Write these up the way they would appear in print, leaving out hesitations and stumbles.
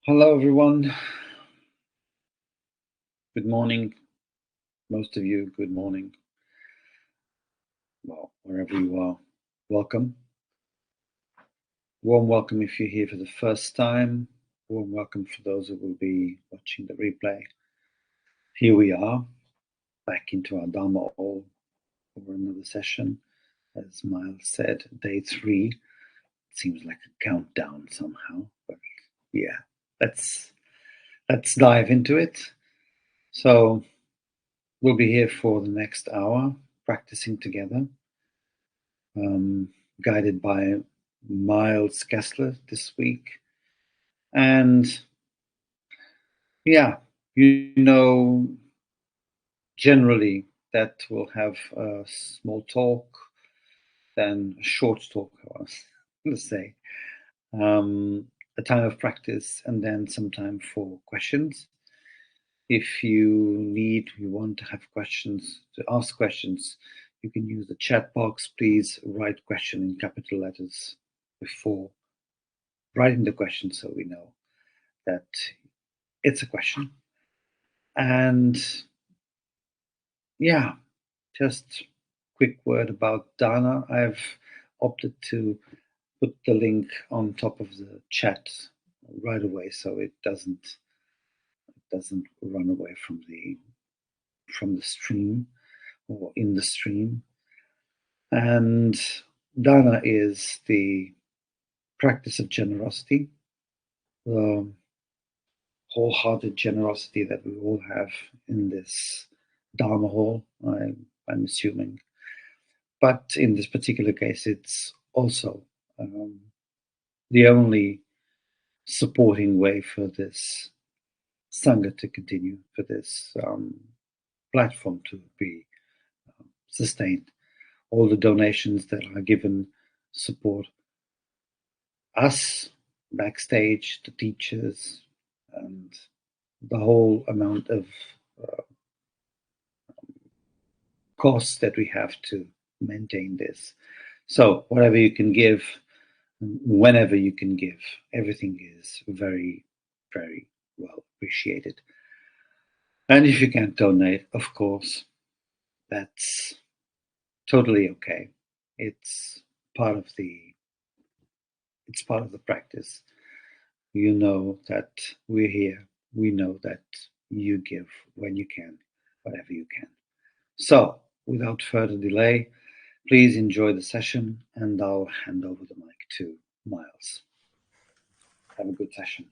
Hello, everyone. Good morning. Most of you, good morning. Well, wherever you are, welcome. Warm welcome if you're here for the first time. Warm welcome for those who will be watching the replay. Here we are, back into our Dharma Hall for another session. As Miles said, day 3. It seems like a countdown somehow, but yeah, let's dive into it. So we'll be here for the next hour, practicing together, guided by Miles Kessler this week. And yeah, generally that we'll have a small talk, then a short talk, let's say, a time of practice, and then some time for questions. If you want to have questions, to ask questions, you can use the chat box. Please write question in capital letters before writing the question so we know that it's a question. And yeah, just quick word about Dana. I've opted to put the link on top of the chat right away so it doesn't run away from the stream or in the stream. And Dana is the practice of generosity, the wholehearted generosity that we all have in this Dharma hall, I'm assuming. But in this particular case, it's also the only supporting way for this Sangha to continue, for this platform to be sustained. All the donations that are given support us backstage, the teachers, and the whole amount of costs that we have to maintain this. So whatever you can give, whenever you can give, everything is very, very well appreciated. And if you can't donate, of course, that's totally okay. It's part of the practice. You know that we're here. We know that you give when you can, whatever you can. So, without further delay, please enjoy the session, and I'll hand over the mic to Miles. Have a good session.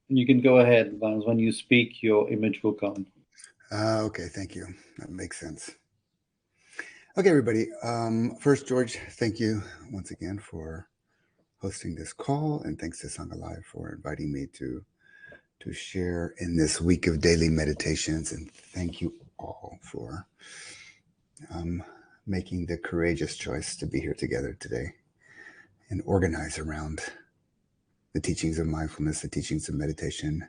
And you can go ahead, Miles. When you speak, your image will come. Okay, thank you. That makes sense. Okay, everybody. First, George, thank you once again for hosting this call, and thanks to Sangha Live for inviting me to share in this week of daily meditations. And thank you all for making the courageous choice to be here together today and organize around the teachings of mindfulness, the teachings of meditation,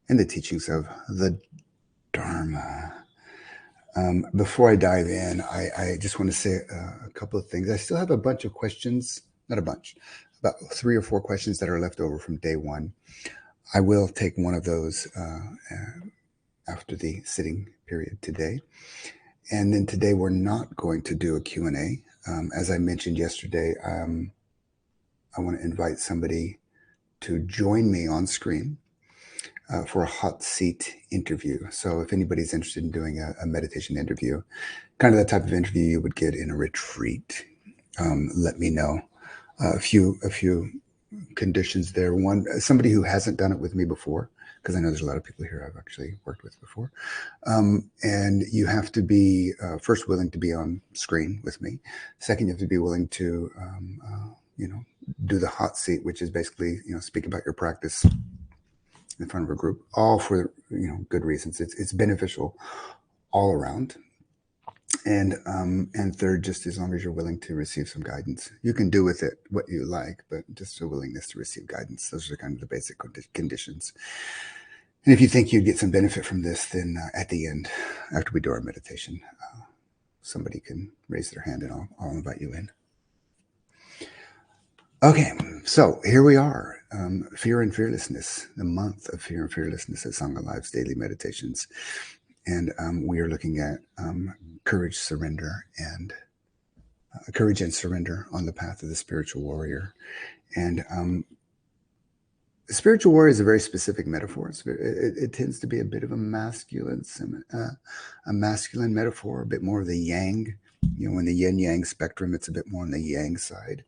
and the teachings of the Dharma. Before I dive in, I just want to say a couple of things. I still have a bunch of questions, not a bunch, about 3 or 4 questions that are left over from day 1. I will take one of those after the sitting period today. And then today we're not going to do a Q&A. As I mentioned yesterday, I want to invite somebody to join me on screen for a hot seat interview. So if anybody's interested in doing a meditation interview, kind of the type of interview you would get in a retreat, let me know. A few conditions there. One, somebody who hasn't done it with me before, because I know there's a lot of people here I've actually worked with before. And you have to be first willing to be on screen with me. Second, you have to be willing to do the hot seat, which is basically speak about your practice in front of a group, all for good reasons. It's beneficial all around. And third, just as long as you're willing to receive some guidance, you can do with it what you like, but just a willingness to receive guidance. Those are kind of the basic conditions. And if you think you'd get some benefit from this, then at the end, after we do our meditation, somebody can raise their hand and I'll invite you in. Okay, so here we are. Fear and Fearlessness, the month of Fear and Fearlessness at Sangha Live's daily meditations. And we are looking at courage, surrender, and courage and surrender on the path of the spiritual warrior. And the spiritual warrior is a very specific metaphor. It tends to be a bit of a masculine metaphor, a bit more of the yang. In the yin-yang spectrum, it's a bit more on the yang side.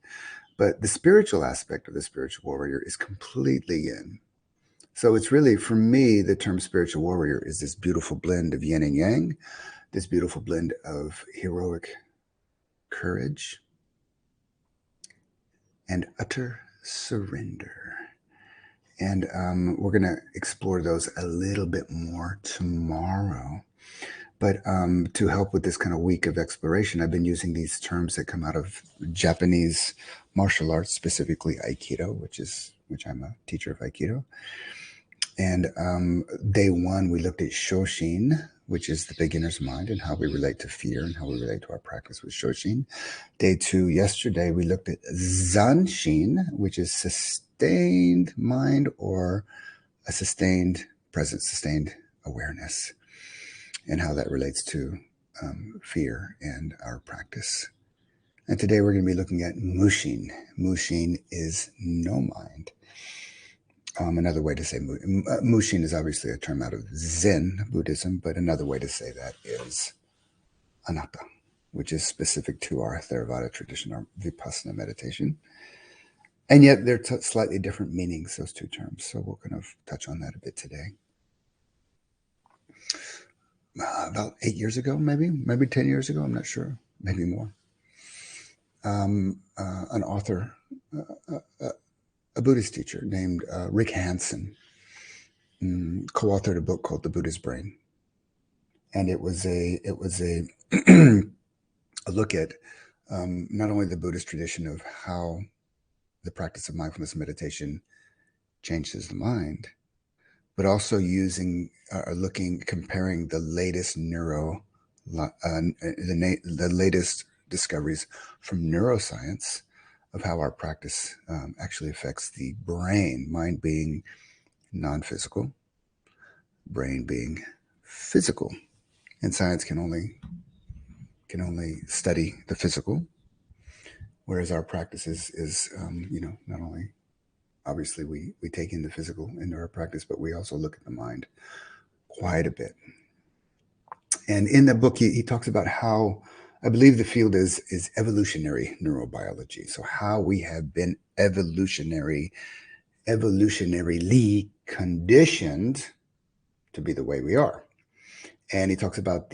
But the spiritual aspect of the spiritual warrior is completely yin. So it's really, for me, the term spiritual warrior is this beautiful blend of yin and yang, this beautiful blend of heroic courage and utter surrender. And we're going to explore those a little bit more tomorrow. But to help with this kind of week of exploration, I've been using these terms that come out of Japanese martial arts, specifically Aikido, which I'm a teacher of Aikido. And day one, we looked at Shoshin, which is the beginner's mind, and how we relate to fear and how we relate to our practice with Shoshin. Day two, yesterday, we looked at Zanshin, which is sustained mind or a sustained presence, sustained awareness, and how that relates to fear and our practice. And today we're going to be looking at Mushin. Mushin is no mind. Another way to say Mushin is obviously a term out of Zen Buddhism, but another way to say that is anatta, which is specific to our Theravada tradition, our Vipassana meditation. And yet they're slightly different meanings, those two terms. So we'll kind of touch on that a bit today. About 8 years ago, maybe 10 years ago, I'm not sure, maybe more. An author, a Buddhist teacher named Rick Hansen, co-authored a book called The Buddha's Brain, and it was a a look at not only the Buddhist tradition of how the practice of mindfulness meditation changes the mind, but also comparing the latest the latest discoveries from neuroscience of how our practice actually affects the brain, mind being non-physical, brain being physical. And science can only study the physical, whereas our practice is not only, obviously we take in the physical into our practice, but we also look at the mind quite a bit. And in the book, he talks about how, I believe the field is evolutionary neurobiology. So how we have been evolutionarily conditioned to be the way we are. And he talks about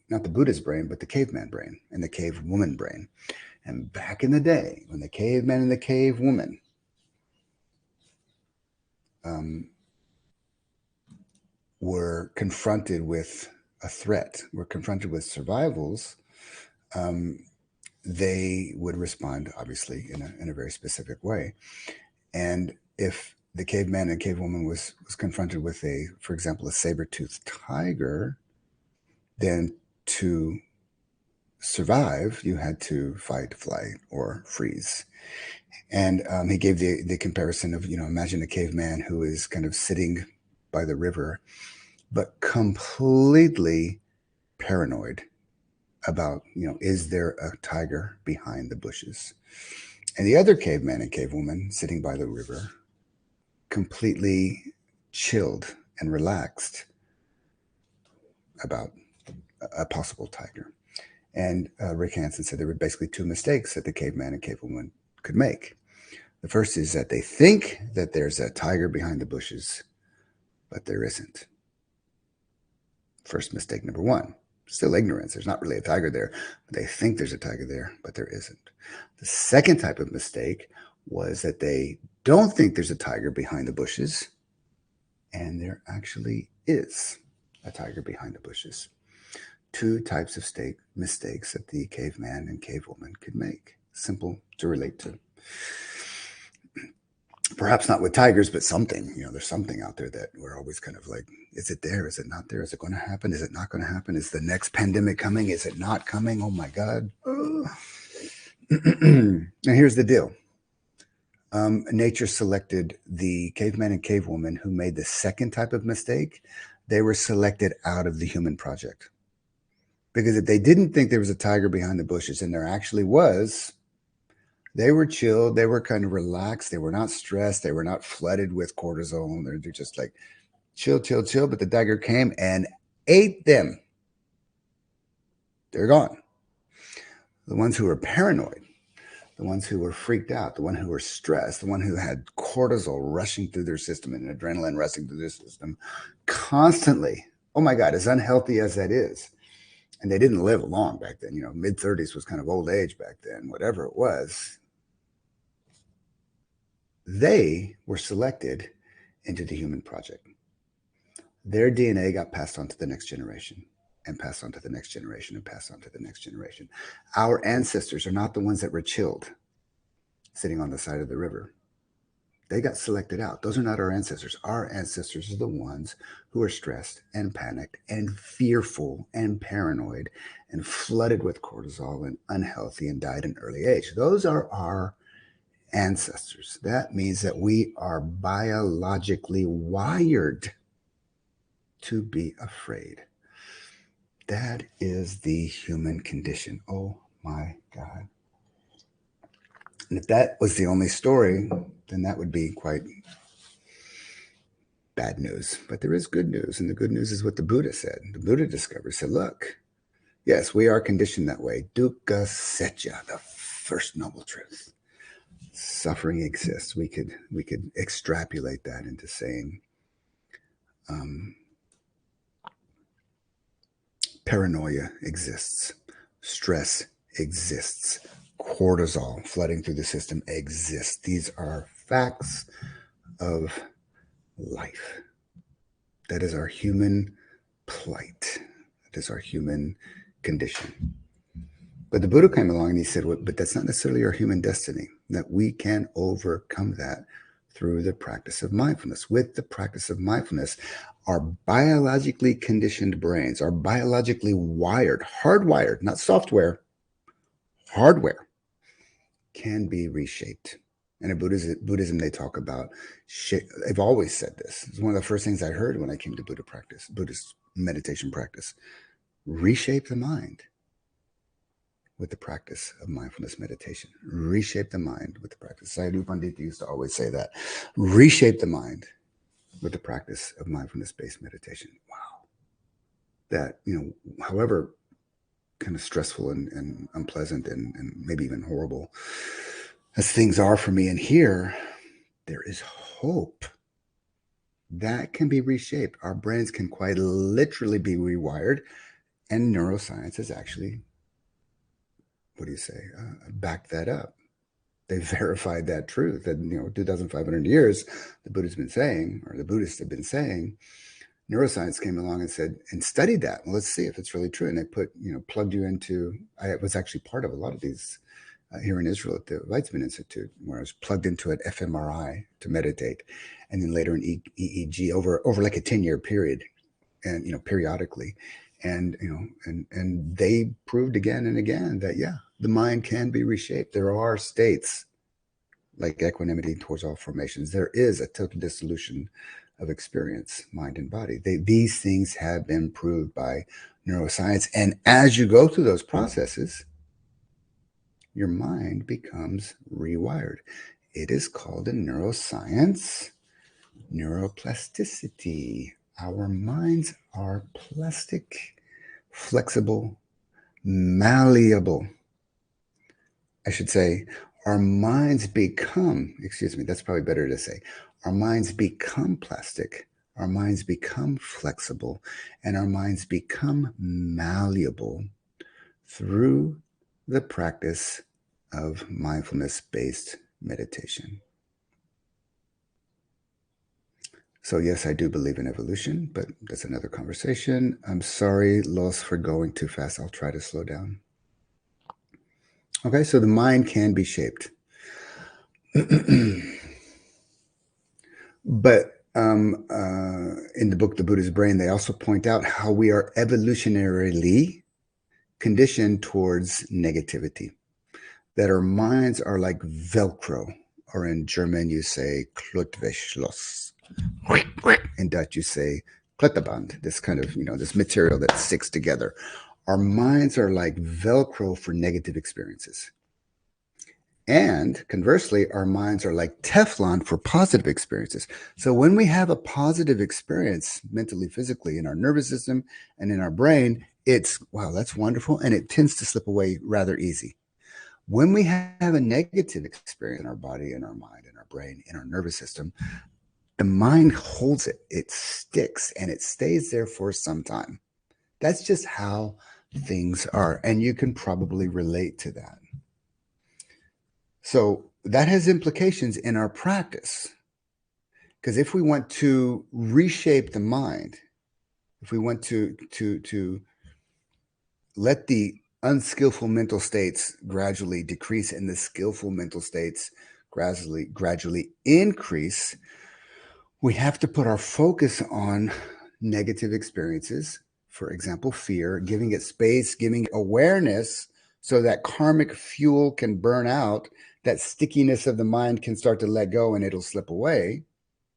not the Buddha's brain, but the caveman brain and the cave woman brain. And back in the day, when the caveman and the cave woman were confronted with a threat, were confronted with survivals, they would respond, obviously, in a very specific way. And if the caveman and cavewoman was confronted with for example, a saber-toothed tiger, then to survive, you had to fight, flight, or freeze. And he gave the comparison of, imagine a caveman who is kind of sitting by the river, but completely paranoid about, is there a tiger behind the bushes? And the other caveman and cavewoman sitting by the river, completely chilled and relaxed about a possible tiger. And Rick Hansen said there were basically two mistakes that the caveman and cavewoman could make. The first is that they think that there's a tiger behind the bushes, but there isn't. First mistake number one. Still ignorance. There's not really a tiger there. But they think there's a tiger there, but there isn't. The second type of mistake was that they don't think there's a tiger behind the bushes, and there actually is a tiger behind the bushes. two types of mistakes that the caveman and cavewoman could make. Simple to relate to. Perhaps not with tigers, but something. There's something out there that we're always kind of like, is it there? Is it not there? Is it going to happen? Is it not going to happen? Is the next pandemic coming? Is it not coming? Oh my God. And here's the deal. Nature selected the caveman and cavewoman who made the second type of mistake. They were selected out of the human project. Because if they didn't think there was a tiger behind the bushes, and there actually was, they were chilled. They were kind of relaxed. They were not stressed. They were not flooded with cortisol. They're just like chill, chill, chill. But the tiger came and ate them. They're gone. The ones who were paranoid, the ones who were freaked out, the one who were stressed, the one who had cortisol rushing through their system and adrenaline rushing through their system constantly. Oh my God, as unhealthy as that is. And they didn't live long back then. Mid-30s was kind of old age back then, whatever it was. They were selected into the human project. Their DNA got passed on to the next generation and passed on to the next generation and passed on to the next generation. Our ancestors are not the ones that were chilled sitting on the side of the river. They got selected out. Those are not our ancestors. Our ancestors are the ones who are stressed and panicked and fearful and paranoid and flooded with cortisol and unhealthy and died in early age. Those are our ancestors. That means that we are biologically wired to be afraid. That is the human condition. Oh my God. And if that was the only story, then that would be quite bad news. But there is good news. And the good news is what the Buddha said. The Buddha said, look, yes, we are conditioned that way. Dukkha Setya, the first noble truth. Suffering exists. We could extrapolate that into saying paranoia exists, stress exists, cortisol flooding through the system exists. These are facts of life. That is our human plight. That is our human condition. But the Buddha came along and he said, well, but that's not necessarily our human destiny, that we can overcome that through the practice of mindfulness. With the practice of mindfulness, our biologically conditioned brains, our biologically wired, hardwired, not software, hardware, can be reshaped. And in Buddhism, they talk about, they've always said this. It's one of the first things I heard when I came to Buddhist meditation practice. Reshape the mind with the practice of mindfulness meditation. Reshape the mind with the practice. Sayadaw Pandita used to always say that. Reshape the mind with the practice of mindfulness-based meditation. Wow. That, however kind of stressful and unpleasant and maybe even horrible as things are for me in here, there is hope. That can be reshaped. Our brains can quite literally be rewired, and neuroscience has actually, backed that up. They verified that truth that, 2,500 years, the Buddhists have been saying, neuroscience came along and said, and studied that. Well, let's see if it's really true. And they plugged you into, I was actually part of a lot of these here in Israel at the Weizmann Institute, where I was plugged into an fMRI to meditate, and then later an EEG over like a 10-year period, and periodically, and and they proved again and again that the mind can be reshaped. There are states like equanimity towards all formations. There is a total dissolution of experience, mind and body. These things have been proved by neuroscience, and as you go through those processes, your mind becomes rewired. It is called in neuroscience neuroplasticity. Our minds are plastic, flexible, malleable. I should say, our minds become, that's probably better to say, our minds become plastic, our minds become flexible, and our minds become malleable through the practice of mindfulness-based meditation. So yes, I do believe in evolution, but that's another conversation. I'm sorry, Los, for going too fast. I'll try to slow down. Okay, so the mind can be shaped. But in the book, The Buddha's Brain, they also point out how we are evolutionarily conditioned towards negativity, that our minds are like Velcro, or in German, you say Klettverschloss. In Dutch, you say Kletterband, this kind of, this material that sticks together. Our minds are like Velcro for negative experiences. And conversely, our minds are like Teflon for positive experiences. So when we have a positive experience mentally, physically, in our nervous system and in our brain, it's, wow, that's wonderful. And it tends to slip away rather easy. When we have a negative experience in our body, in our mind, in our brain, in our nervous system, the mind holds it, it sticks, and it stays there for some time. That's just how things are. And you can probably relate to that. So that has implications in our practice. Because if we want to reshape the mind, if we want to let the unskillful mental states gradually decrease and the skillful mental states gradually increase, we have to put our focus on negative experiences. For example, fear, giving it space, giving it awareness so that karmic fuel can burn out, that stickiness of the mind can start to let go and it'll slip away,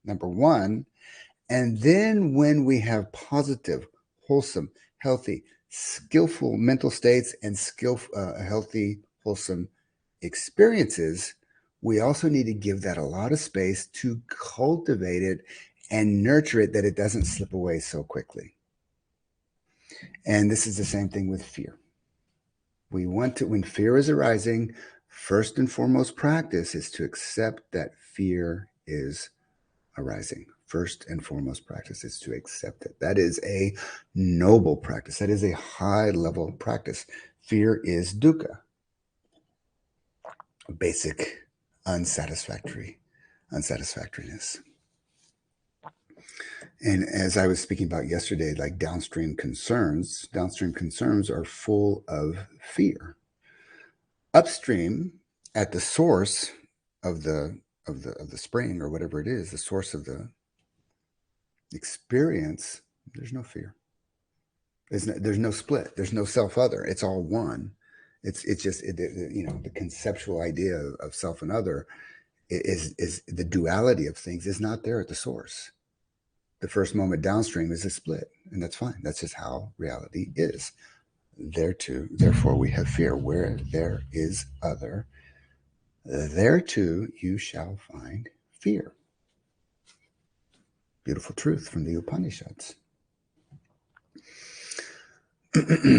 number one. And then when we have positive, wholesome, healthy, skillful mental states and healthy, wholesome experiences, we also need to give that a lot of space to cultivate it and nurture it, that it doesn't slip away so quickly. And this is the same thing with fear. We want to, when fear is arising, first and foremost practice is to accept that fear is arising. First and foremost practice is to accept it. That is a noble practice. That is a high level practice. Fear is dukkha, basic unsatisfactoriness. And as I was speaking about yesterday, like downstream concerns are full of fear. Upstream, at the source of the spring, or whatever it is, the source of the experience, there's no fear. There's no split. There's no self-other. It's all one. It's just the conceptual idea of self and other is the duality of things is not there at the source. The first moment downstream is a split, and that's fine. That's just how reality is. Therefore, we have fear. Where there is other, there too you shall find fear. Beautiful truth from the Upanishads.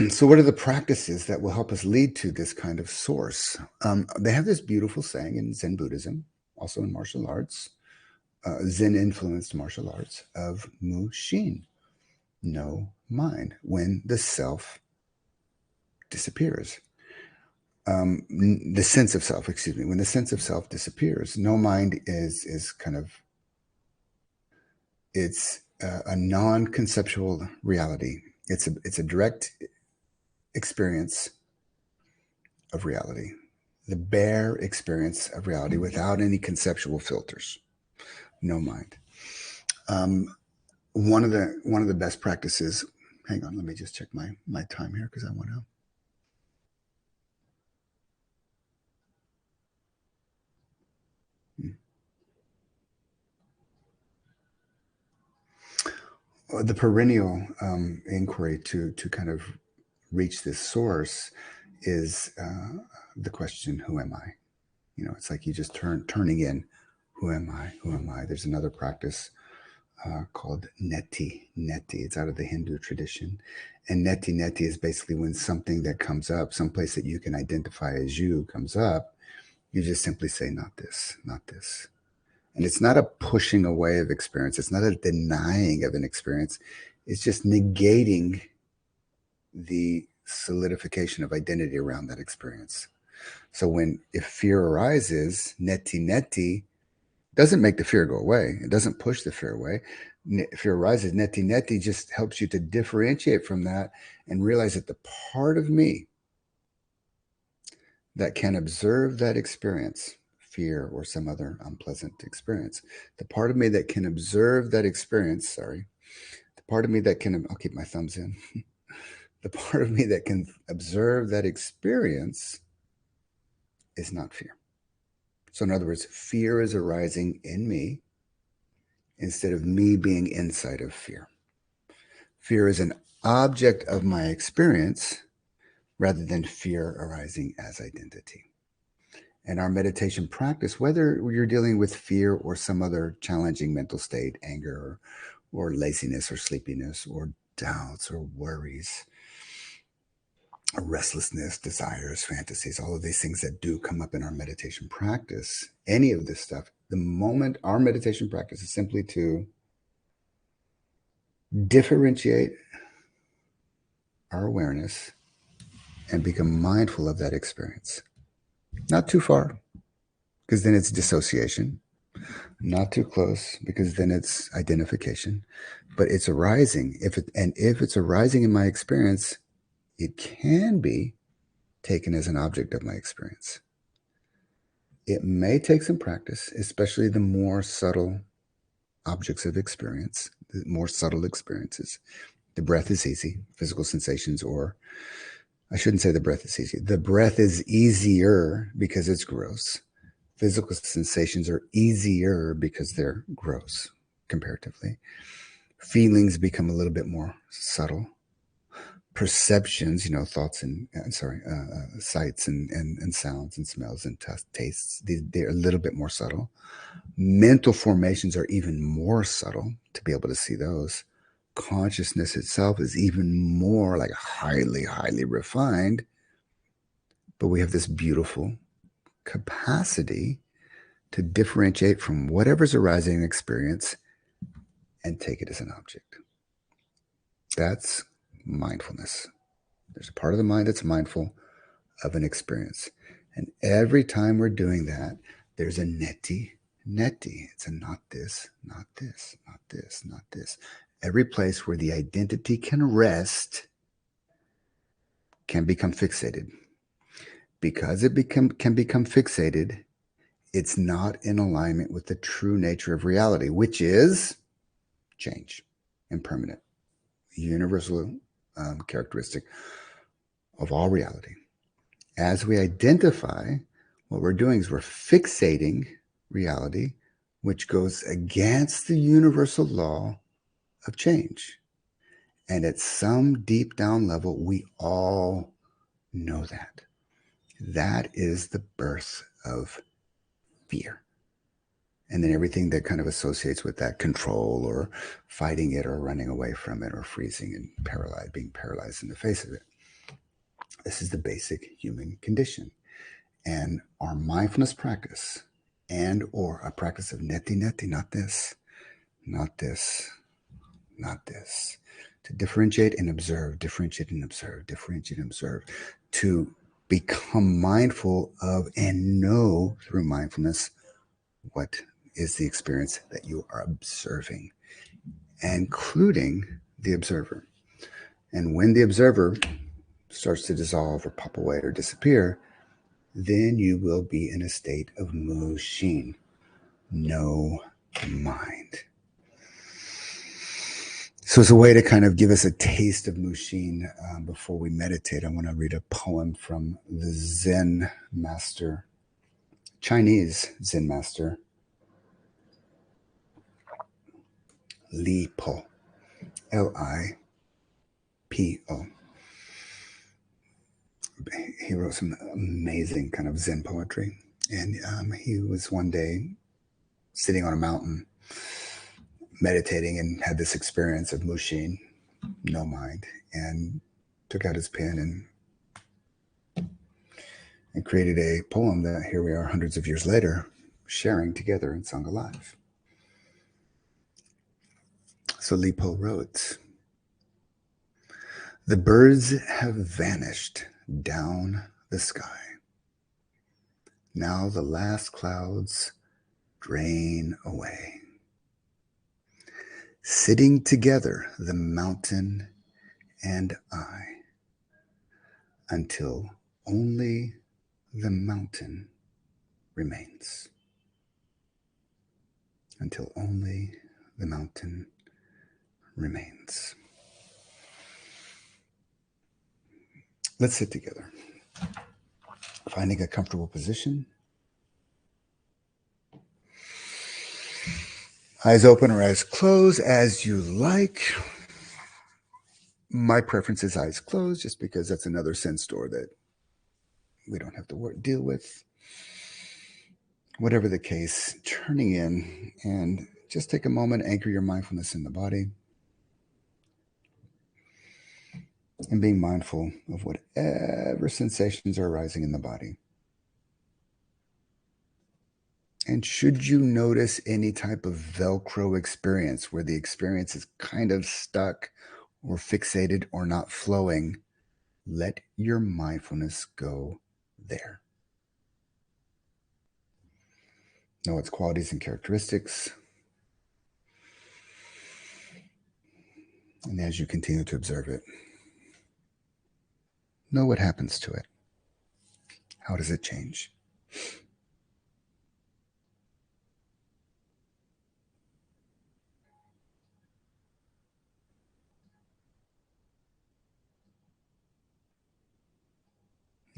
So what are the practices that will help us lead to this kind of source? They have this beautiful saying in Zen Buddhism, also in martial arts, Zen-influenced martial arts, of Mushin, no mind, when the self disappears. The sense of self, when the sense of self disappears, no mind is kind of, it's a non-conceptual reality. It's a direct experience of reality, the bare experience of reality without any conceptual filters. No mind. One of the best practices. Hang on, let me just check my time here because I want to. The perennial inquiry to kind of reach this source is the question, who am I? It's like you just turning in, who am I? Who am I? There's another practice called neti. It's out of the Hindu tradition. And neti is basically when something that comes up, someplace that you can identify as you comes up, you just simply say, not this, not this. And it's not a pushing away of experience. It's not a denying of an experience. It's just negating the solidification of identity around that experience. So if fear arises, neti, Doesn't make the fear go away. It doesn't push the fear away. Fear arises, neti neti just helps you to differentiate from that and realize that the part of me that can observe that experience, fear or some other unpleasant experience, the part of me that can observe that experience, the part of me that can, I'll keep my thumbs in, the part of me that can observe that experience is not fear. So, in other words, fear is arising in me instead of me being inside of fear. Fear is an object of my experience rather than fear arising as identity. And our meditation practice, whether you're dealing with fear or some other challenging mental state, anger or laziness or sleepiness or doubts or worries, or restlessness, desires, fantasies, all of these things that do come up in our meditation practice, any of this stuff, the moment our meditation practice is simply to differentiate our awareness and become mindful of that experience. Not too far, because then it's dissociation. Not too close, because then it's identification. But it's arising. If it's arising in my experience, it can be taken as an object of my experience. It may take some practice, especially the more subtle objects of experience, the more subtle experiences. The breath is easy, physical sensations, or I shouldn't say the breath is easy. The breath is easier because it's gross. Physical sensations are easier because they're gross comparatively. Feelings become a little bit more subtle. Perceptions, thoughts and sights and sounds and smells and tastes, they're a little bit more subtle. Mental formations are even more subtle to be able to see those. Consciousness itself is even more like highly, highly refined. But we have this beautiful capacity to differentiate from whatever's arising in experience and take it as an object. That's mindfulness. There's a part of the mind that's mindful of an experience. And every time we're doing that, there's a neti. It's a not this, not this, not this, not this. Every place where the identity can rest can become fixated. Because it can become fixated, it's not in alignment with the true nature of reality, which is change, impermanent, universal characteristic of all reality. As we identify, what we're doing is we're fixating reality, which goes against the universal law of change. And at some deep down level, we all know that. That is the birth of fear. And then everything that kind of associates with that, control or fighting it or running away from it or freezing and being paralyzed in the face of it. This is the basic human condition. And our mindfulness practice and or a practice of neti neti, not this, not this, not this, to differentiate and observe, differentiate and observe, differentiate and observe, to become mindful of and know through mindfulness what is the experience that you are observing, including the observer. And when the observer starts to dissolve or pop away or disappear, then you will be in a state of Mushin, no mind. So as a way to kind of give us a taste of Mushin before we meditate, I want to read a poem from the Zen master, Chinese Zen master, Li Po, Lipo. He wrote some amazing kind of Zen poetry. And he was one day sitting on a mountain meditating and had this experience of Mushin, no mind, and took out his pen and created a poem that here we are hundreds of years later sharing together in Sangha Life. So Lipo wrote, "The birds have vanished down the sky. Now the last clouds drain away. Sitting together, the mountain and I, until only the mountain remains. Until only the mountain remains. Let's sit together. Finding a comfortable position. Eyes open or eyes closed as you like. My preference is eyes closed just because that's another sense door that we don't have to deal with. Whatever the case, turning in and just take a moment, anchor your mindfulness in the body, and being mindful of whatever sensations are arising in the body. And should you notice any type of Velcro experience where the experience is kind of stuck or fixated or not flowing, let your mindfulness go there. Know its qualities and characteristics. And as you continue to observe it, know what happens to it. How does it change?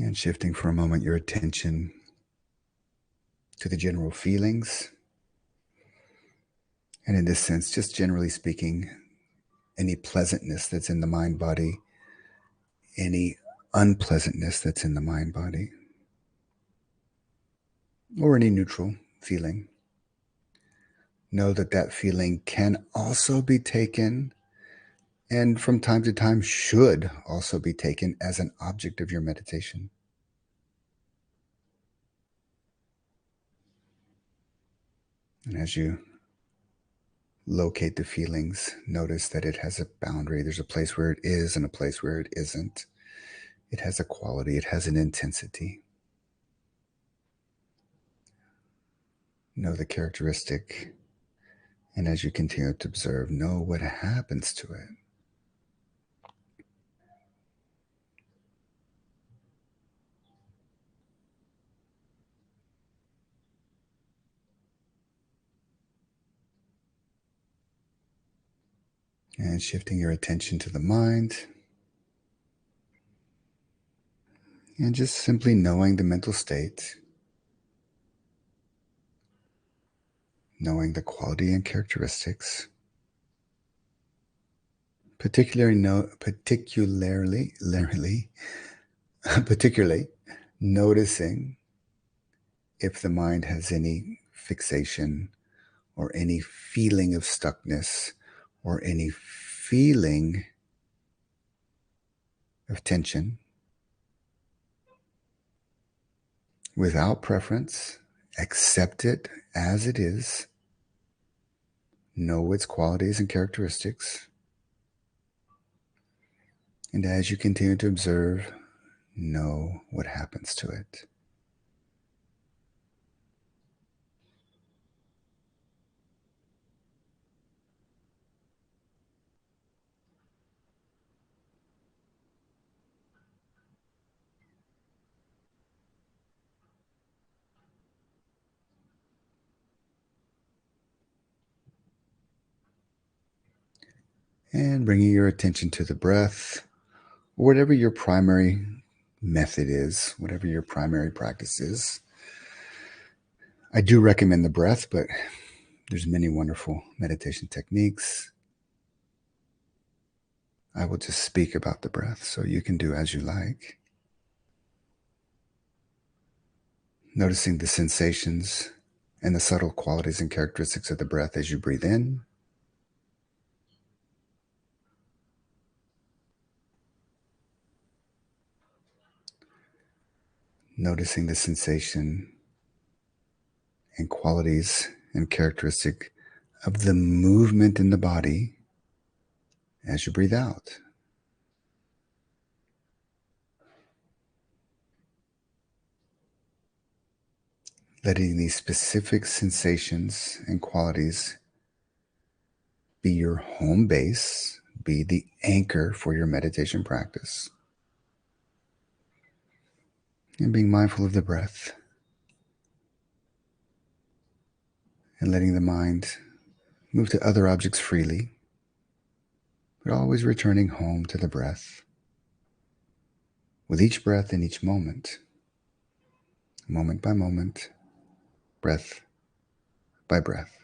And shifting for a moment your attention to the general feelings. And in this sense, just generally speaking, any pleasantness that's in the mind body, any unpleasantness that's in the mind body, or any neutral feeling. Know that that feeling can also be taken, and from time to time should also be taken as an object of your meditation. And as you locate the feelings, notice that it has a boundary. There's a place where it is and a place where it isn't. It has a quality, it has an intensity. Know the characteristic, and as you continue to observe, know what happens to it. And shifting your attention to the mind, and just simply knowing the mental state, knowing the quality and characteristics, particularly noticing if the mind has any fixation or any feeling of stuckness or any feeling of tension. Without preference, accept it as it is, know its qualities and characteristics, and as you continue to observe, know what happens to it. And bringing your attention to the breath, or whatever your primary method is, whatever your primary practice is. I do recommend the breath, but there's many wonderful meditation techniques. I will just speak about the breath, so you can do as you like. Noticing the sensations and the subtle qualities and characteristics of the breath as you breathe in. Noticing the sensation and qualities and characteristic of the movement in the body as you breathe out. letting these specific sensations and qualities be your home base, be the anchor for your meditation practice. And being mindful of the breath and letting the mind move to other objects freely, but always returning home to the breath. With each breath in each moment by moment, breath by breath.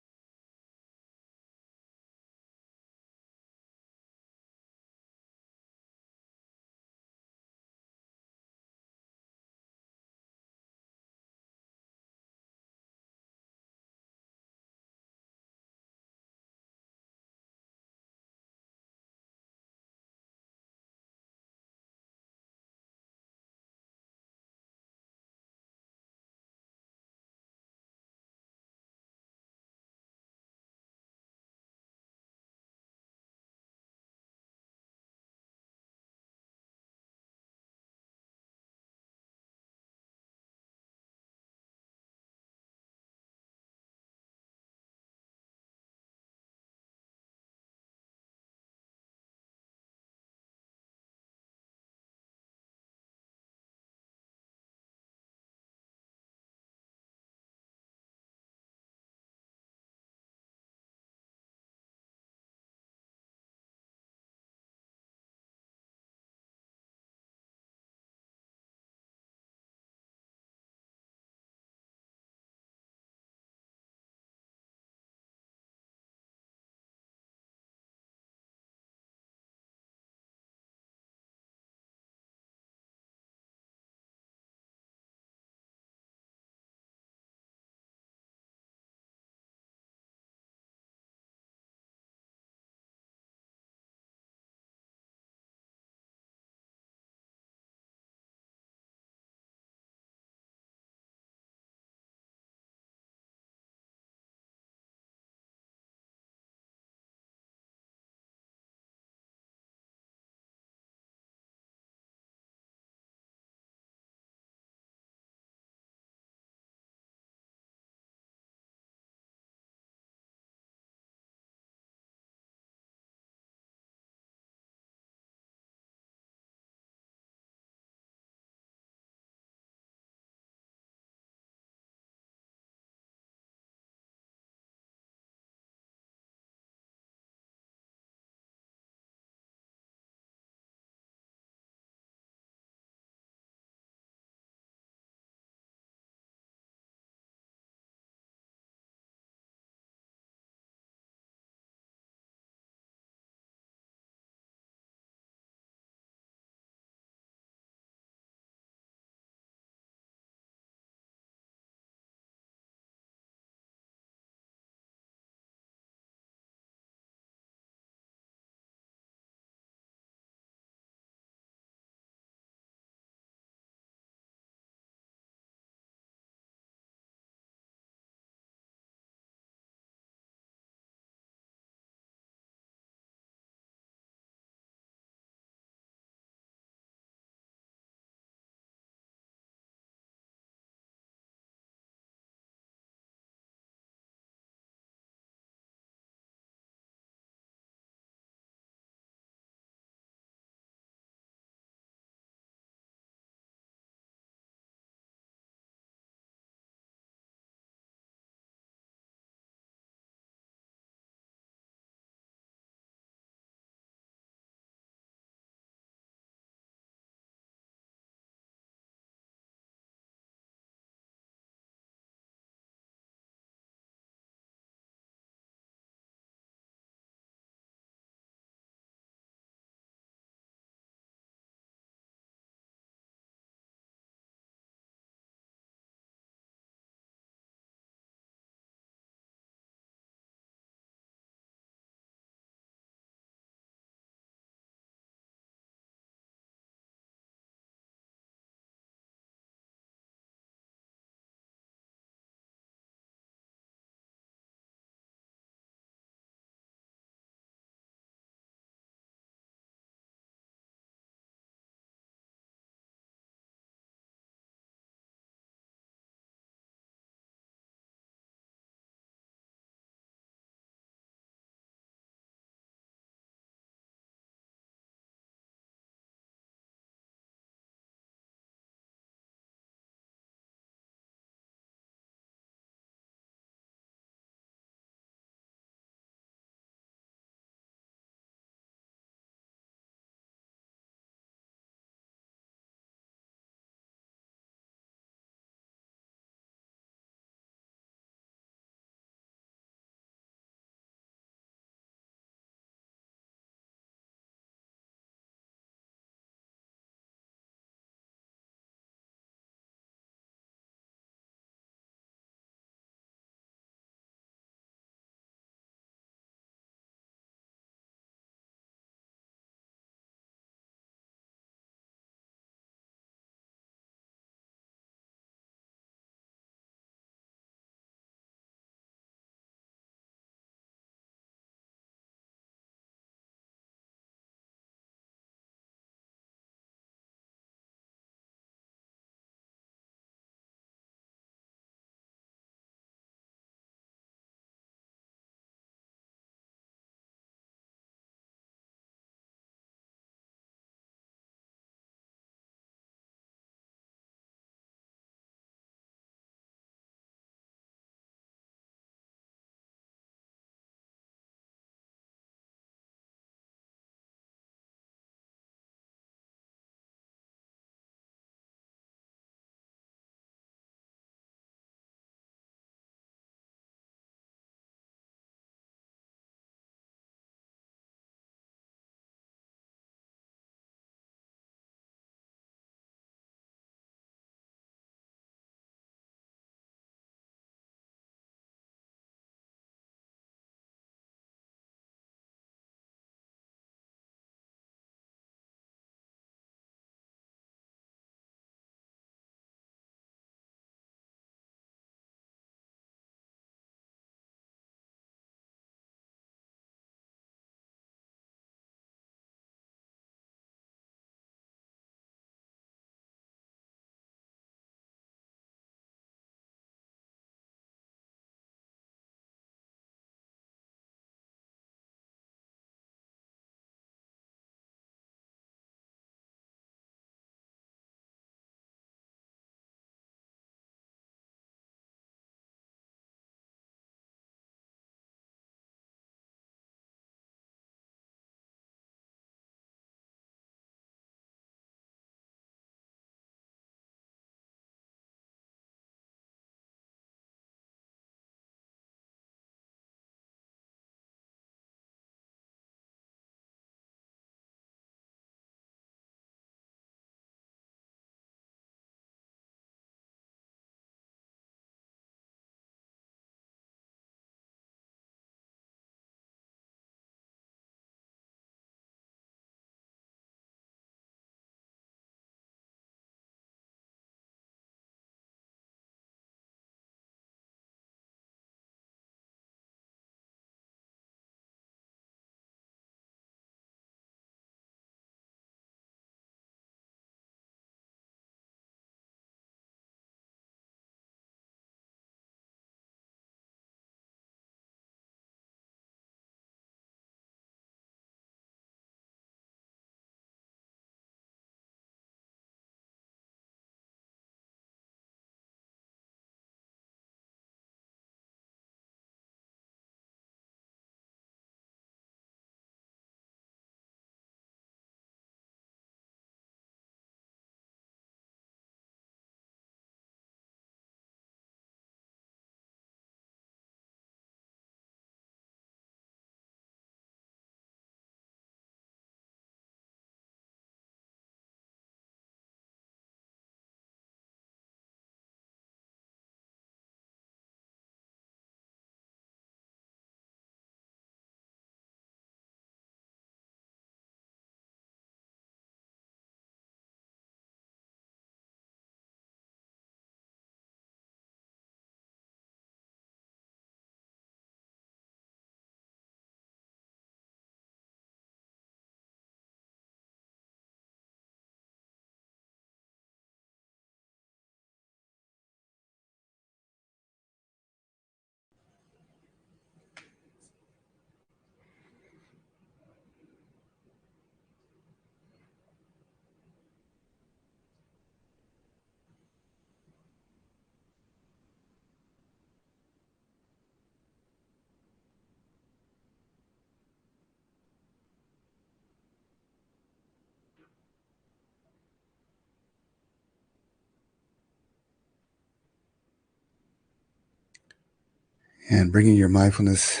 And bringing your mindfulness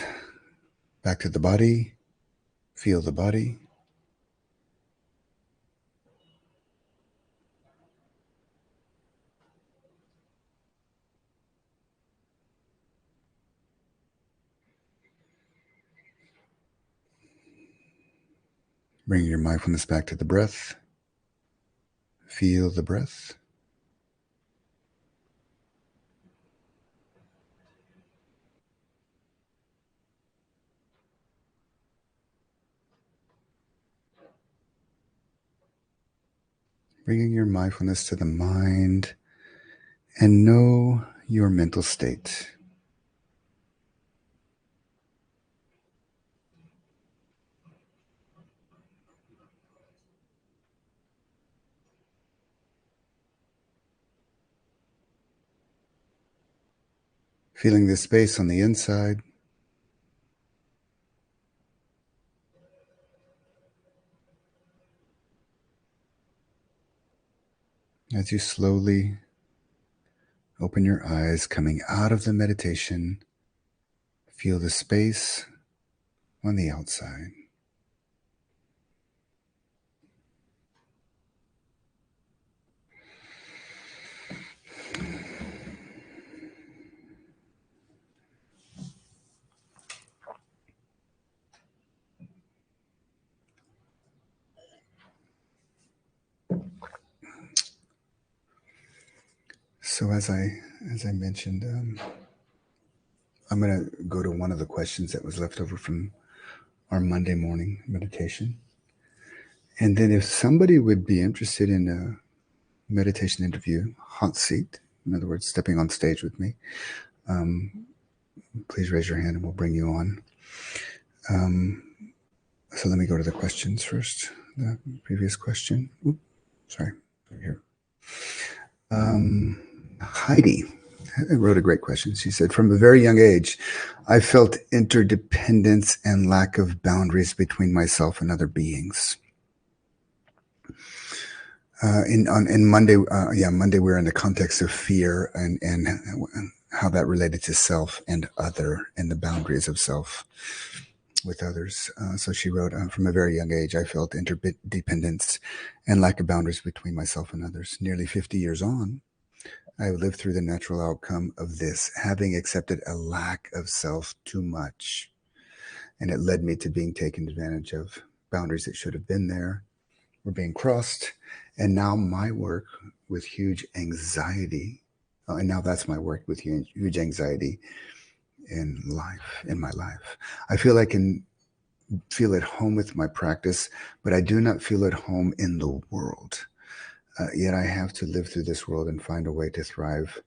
back to the body, feel the body. Bring your mindfulness back to the breath. Feel the breath. Bringing your mindfulness to the mind and know your mental state. Feeling the space on the inside. As you slowly open your eyes, coming out of the meditation, feel the space on the outside. So as I mentioned, I'm going to go to one of the questions that was left over from our Monday morning meditation. And then if somebody would be interested in a meditation interview, hot seat, in other words, stepping on stage with me, please raise your hand and we'll bring you on. So let me go to the questions first. The previous question. Oops, sorry, here. Heidi wrote a great question. She said, from a very young age, I felt interdependence and lack of boundaries between myself and other beings. In Monday, Monday, we're in the context of fear and how that related to self and other and the boundaries of self with others. So she wrote, from a very young age, I felt interdependence and lack of boundaries between myself and others. Nearly 50 years on, I lived through the natural outcome of this, having accepted a lack of self too much. And it led me to being taken advantage of. Boundaries that should have been there were being crossed. And now my work with huge anxiety, and now that's my work with huge anxiety in my life. I feel I can feel at home with my practice, but I do not feel at home in the world. Yet I have to live through this world and find a way to thrive,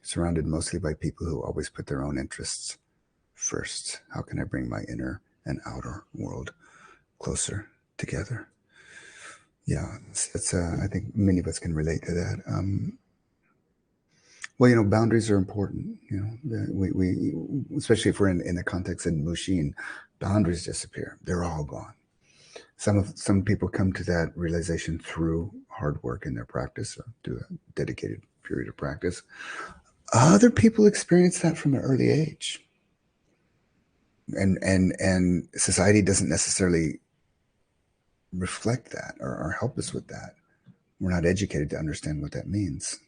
surrounded mostly by people who always put their own interests first. How can I bring my inner and outer world closer together? Yeah, it's I think many of us can relate to that. Well, boundaries are important. We especially if we're in the context of Mushin, boundaries disappear. They're all gone. Some people come to that realization through hard work in their practice or through a dedicated period of practice. Other people experience that from an early age. And society doesn't necessarily reflect that or help us with that. We're not educated to understand what that means.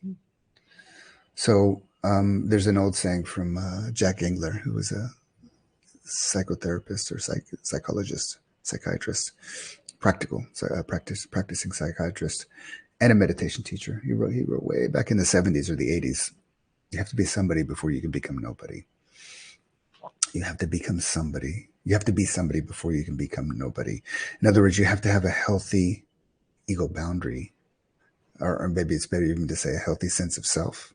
So there's an old saying from Jack Engler, who was a psychotherapist or psychiatrist, practicing psychiatrist, and a meditation teacher. He wrote way back in the 70s or the 80s. You have to be somebody before you can become nobody. You have to become somebody. You have to be somebody before you can become nobody. In other words, you have to have a healthy ego boundary, or maybe it's better even to say a healthy sense of self,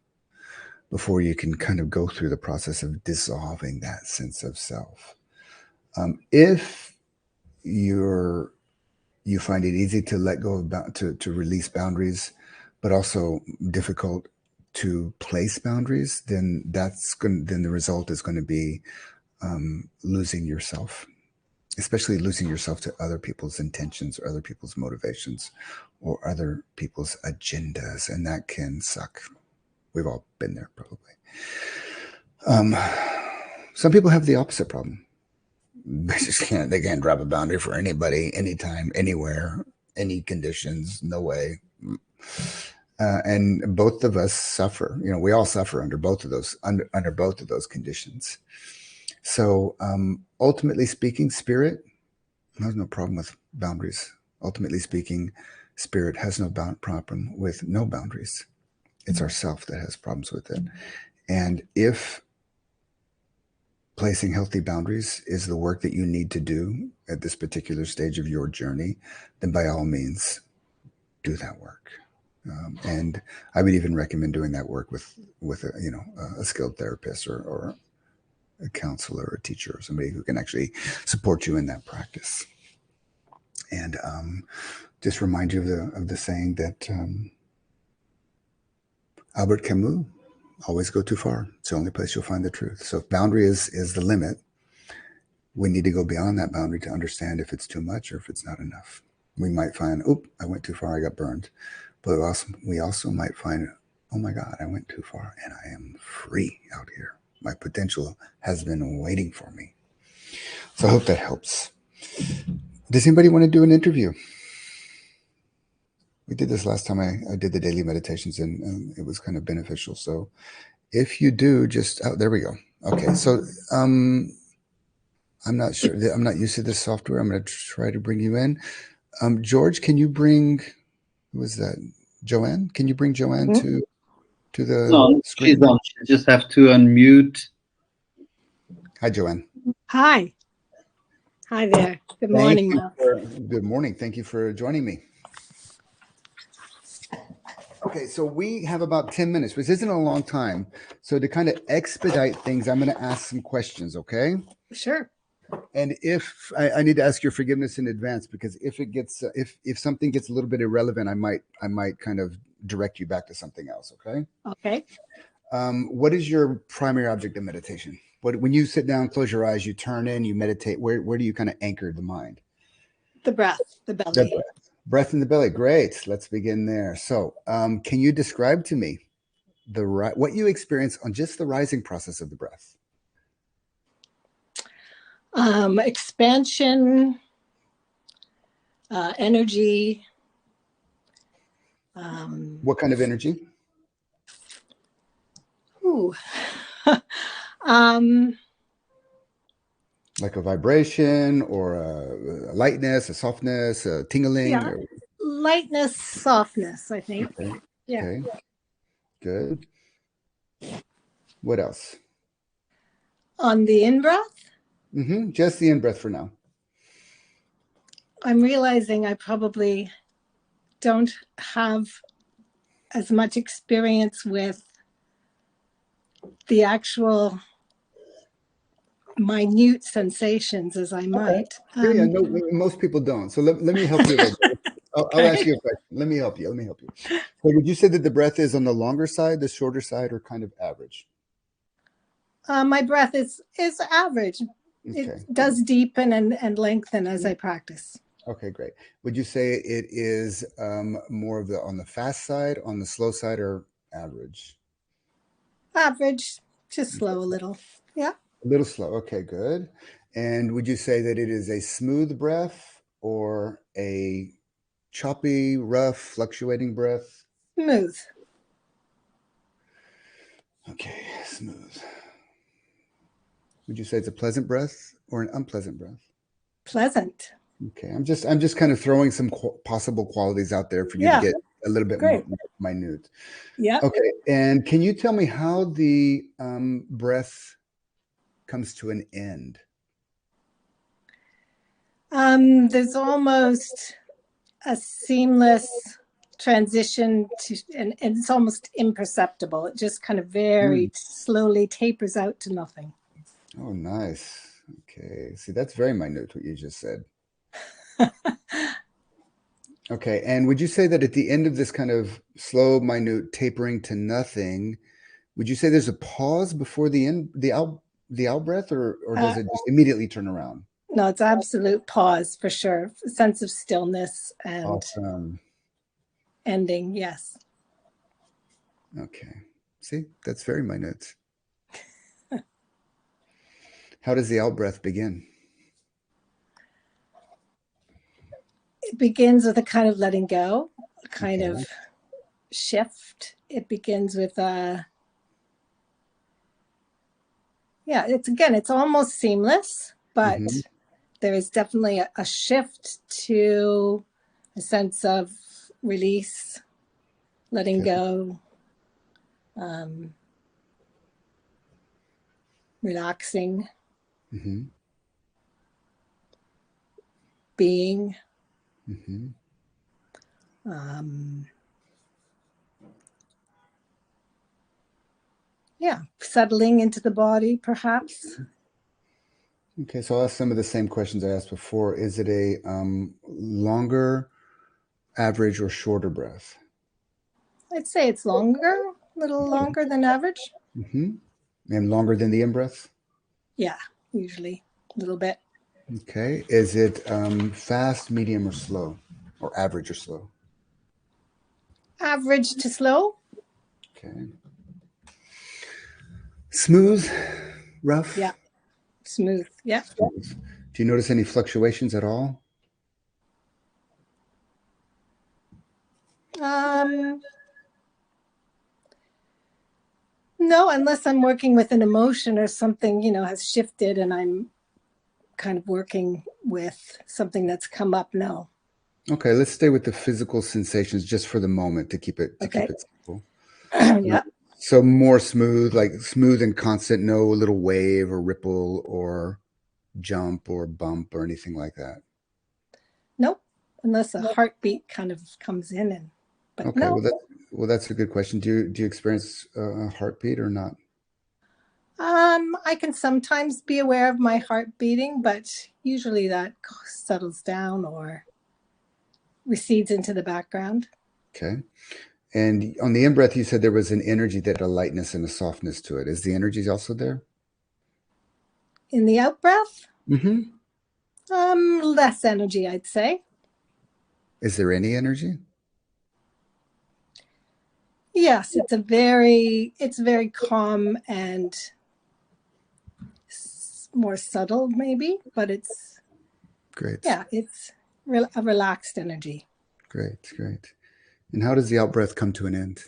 before you can kind of go through the process of dissolving that sense of self. If you find it easy to let go of to release boundaries, but also difficult to place boundaries, then then the result is going to be losing yourself, especially losing yourself to other people's intentions or other people's motivations or other people's agendas, and that can suck. We've all been there, probably. Some people have the opposite problem. They just can't. They can't drop a boundary for anybody, anytime, anywhere, any conditions. No way. And both of us suffer. We all suffer under both of those conditions. So ultimately speaking, spirit has no problem with boundaries. Ultimately speaking, spirit has no problem with no boundaries. It's ourself that has problems with it. And if placing healthy boundaries is the work that you need to do at this particular stage of your journey, then by all means, do that work. And I would even recommend doing that work with a skilled therapist or a counselor or a teacher or somebody who can actually support you in that practice. And just remind you of the saying that Albert Camus, always go too far. It's the only place you'll find the truth. So if boundary is the limit, we need to go beyond that boundary to understand if it's too much or if it's not enough. We might find, I went too far, I got burned. But we also might find, oh my God, I went too far and I am free out here. My potential has been waiting for me. So I hope that helps. Does anybody want to do an interview? We did this last time I did the daily meditations and it was kind of beneficial. So if you do, there we go. Okay, so I'm not sure. I'm not used to this software. I'm going to try to bring you in. George, can you bring, who was that? Joanne? Can you bring Joanne to the No, screen? she's on. She just have to unmute. Hi, Joanne. Hi. Hi there. Good morning, Mark. Good morning. Thank you for joining me. Okay, so we have about 10 minutes, which isn't a long time. So to kind of expedite things, I'm going to ask some questions, okay? Sure. And if I need to ask your forgiveness in advance, because if it gets if something gets a little bit irrelevant, I might kind of direct you back to something else, okay? Okay. What is your primary object of meditation? When you sit down, close your eyes, you turn in, you meditate, where do you kind of anchor the mind? The breath, the belly. The breath in the belly. Great. Let's begin there. So can you describe to me what you experience on just the rising process of the breath? Expansion, energy. What kind of energy? Like a vibration or a lightness, a softness, a tingling? Yeah. Lightness, softness, I think. Okay. Yeah. Okay. Good. What else? On the in-breath? Just the in-breath for now. I'm realizing I probably don't have as much experience with the actual minute sensations as I might. Okay. No, most people don't. So let me help you a little bit. I'll ask you a question. Let me help you. So would you say that the breath is on the longer side, the shorter side, or kind of average? My breath is average. Okay. It does deepen and lengthen as I practice. Okay, great. Would you say it is more of on the fast side, on the slow side, or average? Average, just slow a little. Yeah. A little slow. Okay, good. And would you say that it is a smooth breath or a choppy, rough, fluctuating breath? Smooth. Okay, smooth. Would you say it's a pleasant breath or an unpleasant breath? Pleasant. Okay, I'm just kind of throwing some possible qualities out there for you to get a little bit more minute. Yeah. Okay, and can you tell me how the breath comes to an end? There's almost a seamless transition and it's almost imperceptible. It just kind of very slowly tapers out to nothing. Oh, nice. Okay, see, that's very minute what you just said. Okay, and would you say that at the end of this kind of slow, minute tapering to nothing, would you say there's a pause before the out breath, or does it just immediately turn around? No, it's absolute pause for sure. A sense of stillness and ending. Yes. Okay. See, that's very minute. How does the out breath begin? It begins with a kind of letting go, a kind of shift. It begins with it's almost seamless, but there is definitely a shift to a sense of release, letting go, relaxing, being, settling into the body, perhaps. Okay, so I'll ask some of the same questions I asked before. Is it a longer, average, or shorter breath? I'd say it's longer, a little longer than average. And longer than the in-breath? Yeah, usually a little bit. Okay. Is it fast, medium, or slow? Or average or slow? Average to slow. Okay. Smooth, rough? Yeah. Smooth. Yeah. Smooth. Do you notice any fluctuations at all? No, unless I'm working with an emotion or something, has shifted and I'm kind of working with something that's come up. No. Okay, let's stay with the physical sensations just for the moment to keep it simple. Yeah. So more smooth, like smooth and constant, no little wave or ripple or jump or bump or anything like that. Nope. Unless a heartbeat kind of comes in Okay, no. Well, that's a good question. Do you experience a heartbeat or not? I can sometimes be aware of my heart beating, but usually that settles down or recedes into the background. Okay. And on the in-breath, you said there was an energy that had a lightness and a softness to it. Is the energy also there? In the out-breath? Less energy, I'd say. Is there any energy? Yes, it's very calm and more subtle, maybe, but it's great. Yeah, it's a relaxed energy. Great. And how does the out breath come to an end?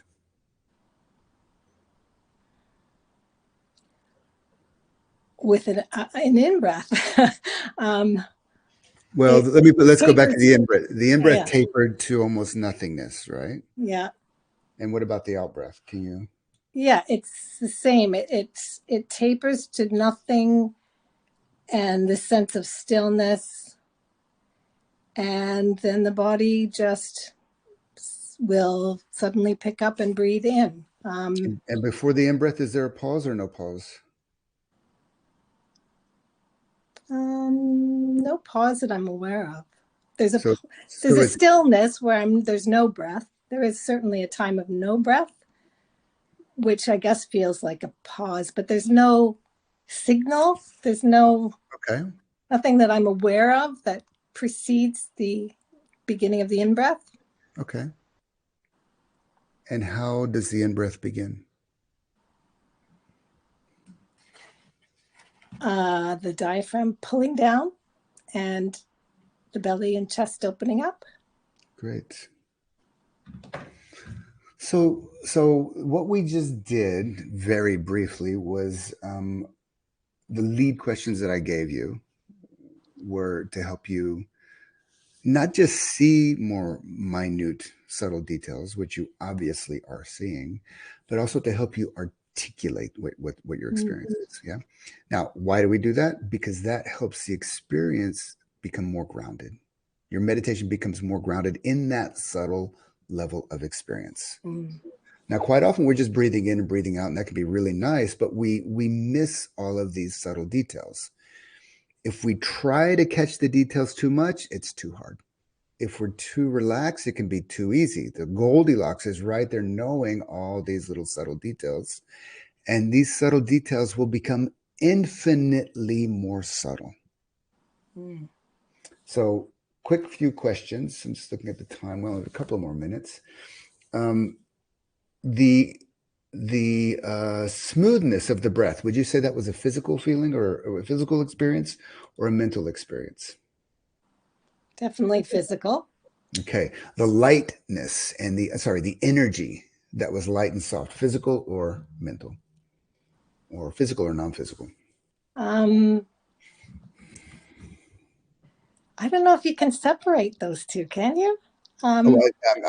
With an in breath. Well, let's go back to the in breath. The in breath tapered to almost nothingness, right? Yeah. And what about the out breath? Can you? Yeah, it's the same. It tapers to nothing, and the sense of stillness, and then the body just will suddenly pick up and breathe in. And before the in breath, is there a pause or no pause? No pause that I'm aware of. There's a stillness where there's no breath. There is certainly a time of no breath, which I guess feels like a pause, but there's no signal. There's nothing that I'm aware of that precedes the beginning of the in-breath. Okay. And how does the in-breath begin? The diaphragm pulling down and the belly and chest opening up. Great. So what we just did very briefly was the lead questions that I gave you were to help you not just see more minute, subtle details, which you obviously are seeing, but also to help you articulate what your experience is. Yeah. Now, why do we do that? Because that helps the experience become more grounded. Your meditation becomes more grounded in that subtle level of experience. Now, quite often we're just breathing in and breathing out, and that can be really nice, but we miss all of these subtle details. If we try to catch the details too much, it's too hard. If we're too relaxed, it can be too easy. The Goldilocks is right there, knowing all these little subtle details. And these subtle details will become infinitely more subtle. So, quick few questions. I'm just looking at the time. Well, a couple more minutes. smoothness of the breath, would you say that was a physical feeling or a physical experience or a mental experience? Definitely physical. Okay. The lightness and the energy that was light and soft, physical or mental, or physical or non-physical? I don't know if you can separate those two, can you? I'm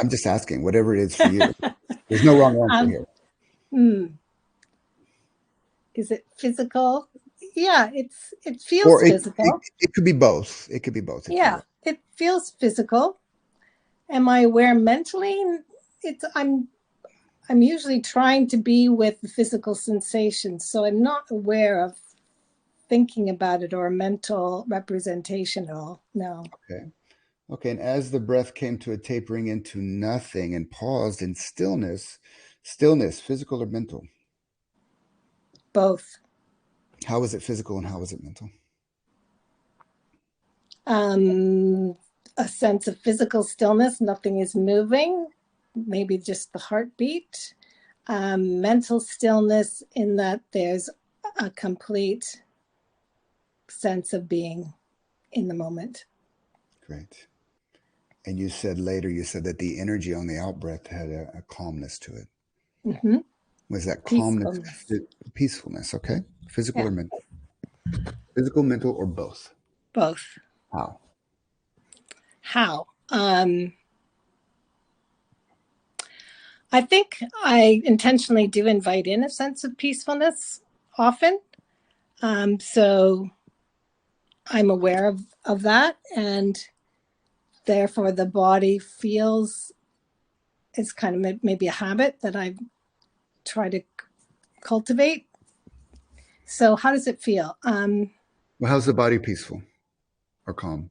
just asking, whatever it is for you. There's no wrong answer here. Is it physical? Yeah, it feels Or physical. it could be both. It could be both. Yeah, it feels physical. Am I aware mentally? I'm usually trying to be with the physical sensations, so I'm not aware of thinking about it or a mental representation at all. No. Okay. Okay. And as the breath came to a tapering into nothing and paused in stillness, physical or mental? Both. How was it physical and how was it mental? A sense of physical stillness, nothing is moving, maybe just the heartbeat. Mental stillness in that there's a complete sense of being in the moment. Great. And you said that the energy on the out breath had a calmness to it. Mm-hmm. Was that calmness, peacefulness? Okay. Physical or mental? Physical, mental, or both? Both. How? I think I intentionally do invite in a sense of peacefulness often. So I'm aware of that, and therefore the body feels it's kind of maybe a habit that I try to cultivate. So how does it feel? Well, how's the body peaceful or calm?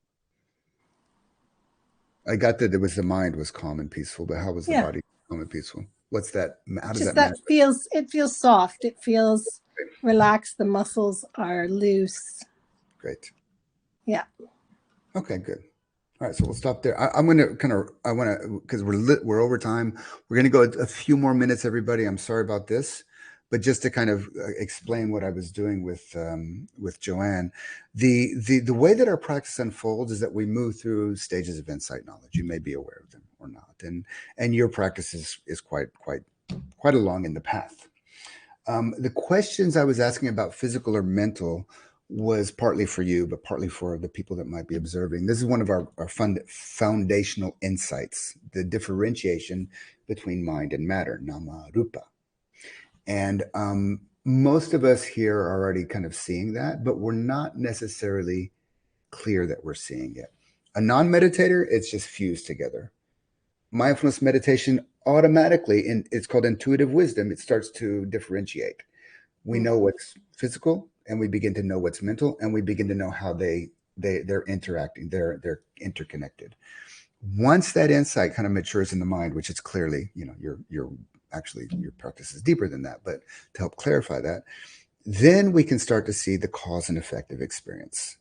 I got that the mind was calm and peaceful, but how was the body calm and peaceful? What's that? How does that it feels soft. It feels relaxed. The muscles are loose. Great. Yeah. Okay, good. All right, so we'll stop there. I'm going to because we're over time. We're going to go a few more minutes, everybody. I'm sorry about this, but just to kind of explain what I was doing with Joanne, the way that our practice unfolds is that we move through stages of insight knowledge. You may be aware of them or not, and your practice is quite along in the path. The questions I was asking about physical or mental was partly for you, but partly for the people that might be observing. This is one of our foundational insights, the differentiation between mind and matter, nama rupa. And most of us here are already kind of seeing that, but we're not necessarily clear that we're seeing it. A non-meditator, it's just fused together. Mindfulness meditation automatically, and it's called intuitive wisdom, it starts to differentiate. We know what's physical and we begin to know what's mental, and we begin to know how they're interacting, they're interconnected. Once that insight kind of matures in the mind, which is clearly, you're actually, your practice is deeper than that, but to help clarify that, then we can start to see the cause and effect of experience.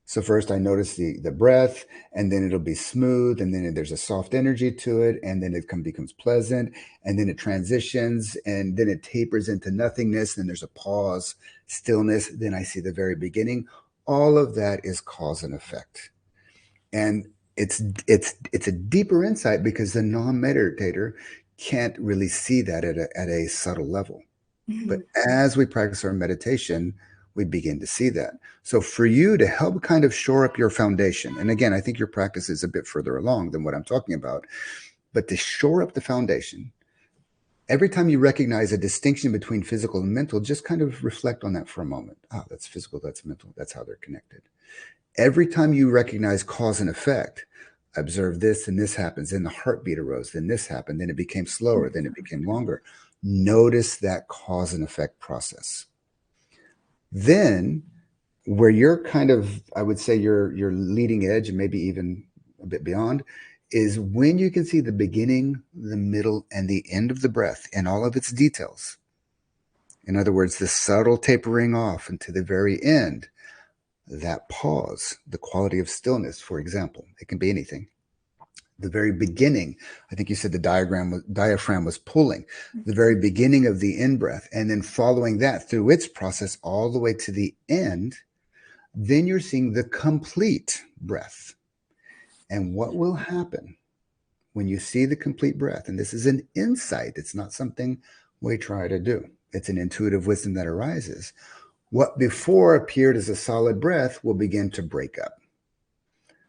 So first I notice the breath, and then it'll be smooth, and then there's a soft energy to it, and then it becomes pleasant, and then it transitions, and then it tapers into nothingness, and there's a pause, stillness, then I see the very beginning. All of that is cause and effect. And it's a deeper insight because the non-meditator can't really see that at a subtle level. But as we practice our meditation, we begin to see that. So for you to help kind of shore up your foundation, and again, I think your practice is a bit further along than what I'm talking about, but to shore up the foundation, every time you recognize a distinction between physical and mental, just kind of reflect on that for a moment. Oh, that's physical, that's mental, that's how they're connected. Every time you recognize cause and effect, observe this and this happens, then the heartbeat arose, then this happened, then it became slower, then it became longer. Notice that cause and effect process. Then where you're kind of, I would say your leading edge and maybe even a bit beyond is when you can see the beginning, the middle, and the end of the breath and all of its details. In other words, the subtle tapering off into the very end, that pause, the quality of stillness, for example, it can be anything. the very beginning. I think you said the diaphragm was pulling, the very beginning of the in-breath, and then following that through its process all the way to the end, then you're seeing the complete breath. And what will happen when you see the complete breath, and this is an insight, it's not something we try to do, it's an intuitive wisdom that arises. What before appeared as a solid breath will begin to break up.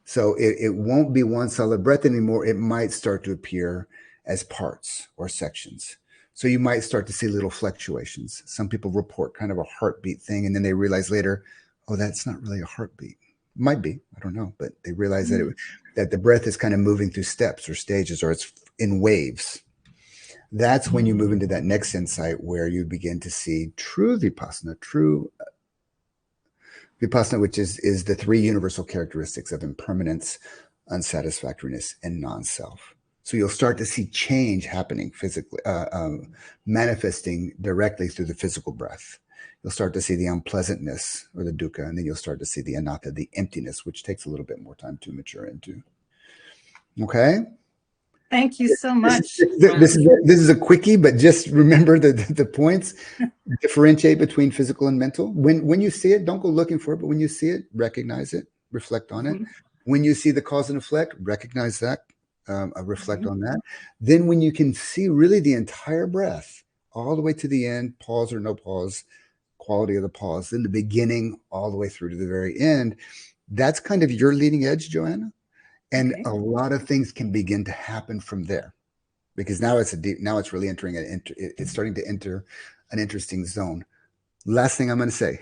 So it won't be one solid breath anymore. It might start to appear as parts or sections. So you might start to see little fluctuations. Some people report kind of a heartbeat thing, and then they realize later, oh, that's not really a heartbeat. Might be, I don't know, but they realize that the breath is kind of moving through steps or stages, or it's in waves. That's when you move into that next insight where you begin to see true vipassana, which is the three universal characteristics of impermanence, unsatisfactoriness, and non-self. So you'll start to see change happening physically, manifesting directly through the physical breath. You'll start to see the unpleasantness or the dukkha, and then you'll start to see the anatta, the emptiness, which takes a little bit more time to mature into. Okay? Thank you so much. This is a quickie, but just remember the points. Differentiate between physical and mental. When you see it, don't go looking for it, but when you see it, recognize it, reflect on it. When you see the cause and effect, recognize that, reflect on that. Then when you can see really the entire breath, all the way to the end, pause or no pause, quality of the pause, then the beginning all the way through to the very end, that's kind of your leading edge, Joanna. And a lot of things can begin to happen from there, because now it's really entering it's starting to enter an interesting zone. Last thing I'm going to say,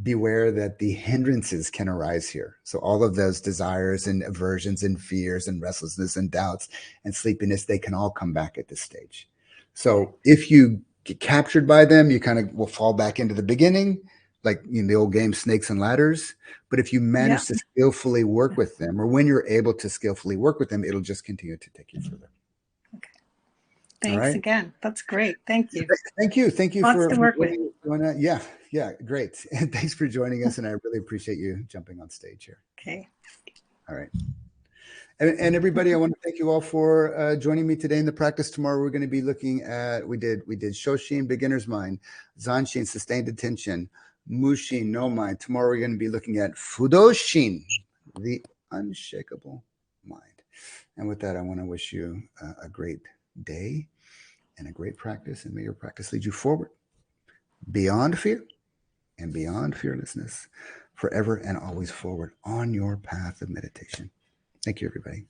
beware that the hindrances can arise here. So all of those desires and aversions and fears and restlessness and doubts and sleepiness, they can all come back at this stage. So if you get captured by them, you kind of will fall back into the beginning, like in the old game Snakes and Ladders. But if you manage to skillfully work with them, or when you're able to skillfully work with them, it'll just continue to take you further. Okay. Thanks again. That's great. Thank you. Thank you. Thank you for to work with. Yeah, great. And thanks for joining us. And I really appreciate you jumping on stage here. Okay. All right. And everybody, I want to thank you all for joining me today in the practice. Tomorrow we're going to be looking at, we did Shoshin, beginner's mind, Zanshin, sustained attention, Mushin, no mind. Tomorrow we're going to be looking at Fudoshin, the unshakable mind. And with that, I want to wish you a great day and a great practice, and may your practice lead you forward beyond fear and beyond fearlessness, forever and always forward on your path of meditation. Thank you, everybody.